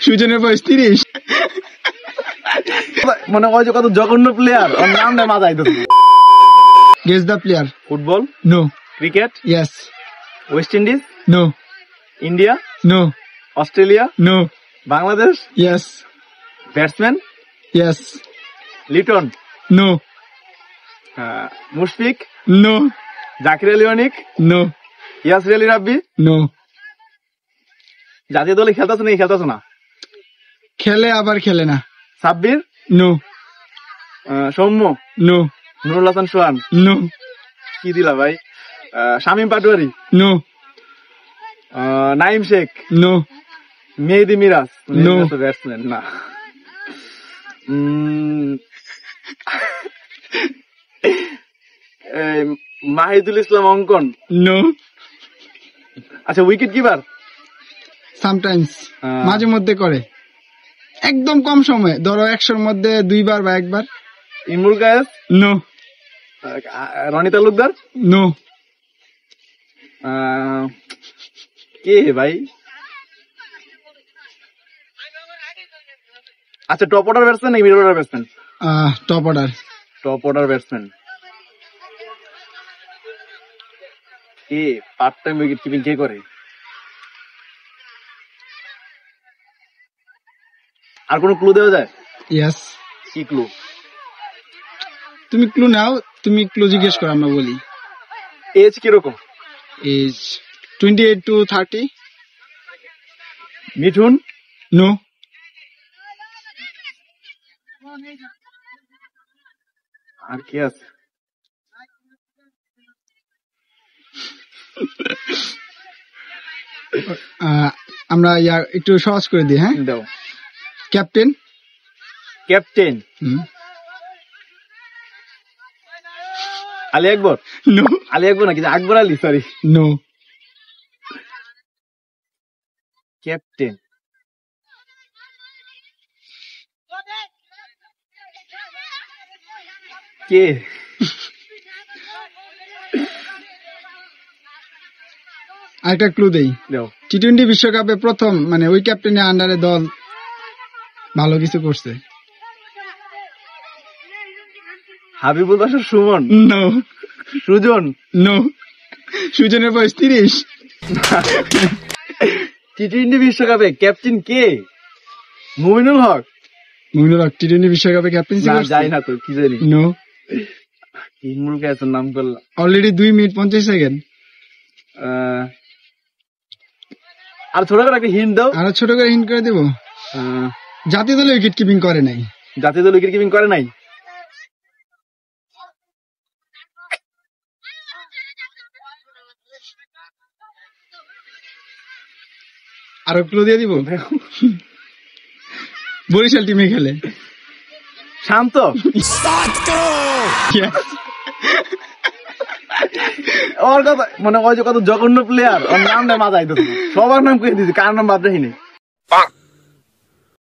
সুজনের বয়স 30। মনে হয় যে কত জঘন্য প্লেয়ার, ওর নামটা মাথায় তো। Guess the player. Football? No. Cricket? Yes. West Indies? No. India? No. Australia? No. Bangladesh? Yes. Batsman? Yes. Liton? No. Mushfiq? No. Zakir Ali Anik? No. Yasir Ali Rabbi? No. জাতীয় দলে খেলতেছে নাকি খেলতেছে না? খেলে আবার খেলে না। সাব্বির? নো। সৌম্য? নো। নুরুল হাসান সোহান? নো। কি দিলা ভাই? শামীম পাটোয়ারি? নো। নাইম শেখ? নো। মেহেদি মিরাজ? No. ব্যাটসম্যান না। মাহিদুল ইসলাম অঙ্কন? নো। আচ্ছা, উইকেট কিপার? সামটাইমস, মাঝে মধ্যে করে, একদম কম সময়, ধরো 100-র মধ্যে 2 বার বা 1 বার। ইমরুল কায়েস? নো। রনি তালুকদার? নো। কে ভাই? আচ্ছা, টপ অর্ডার ব্যাটসম্যান নাকি middle order batsman? Top order. Top order batsman. কে পার্ট টাইম উইকেট কিপিং কে করে? আর কোনো ক্লু দেওয়া যায়? ইয়েস। কি ক্লু? তুমি ক্লু নাও, তুমি ক্লু জিজ্ঞেস করো, আমরা বলি। এজ কিরকম? Age 28 to 30। মিঠুন? নো। আর কি আছে? আমরা একটু সহজ করে দিই। হ্যাঁ, দাও। Captain. Captain? Ali Akbar? No. Ali Akbar নাকি Akbar Ali? Sorry. No. Captain কে? আরেকটা ক্লু দেই। দাও। টি-20 বিশ্বকাপে প্রথম, মানে ওই ক্যাপ্টেনের আন্ডারে দল ভালো কিছু করছে। হাবিবুল বাশার সুমন? নো। সুজন? নো। সুজনের বয়স 30। টি-20 বিশ্বকাপে ক্যাপ্টেন কে? মুমিনুল হক? মুমিনুল হক টি-20 বিশ্বকাপে ক্যাপ্টেন্সি না, করছে? যাই না তো, কি জানি। নো। ইমরুল কায়েসের নাম করলাম। Already 2 minute 50 second. আর ছোট করে একটা হিন্ট দাও। আরো ছোট করে হিন্ট করে দেব। জাতীয় দলে উইকেট কিপিং করে নাই। জাতীয় দল উইকেট কিপিং করে নাই? আরো ক্লু দিয়ে দিব। বরিশাল টিমে খেলে। শান্ত? ওর কথা মনে হয় যে কত জঘন্য প্লেয়ার, ওর নামটা মাথায় তো। সবার নাম কয়ে দিয়েছি, কার নাম বাদ রাখিনি।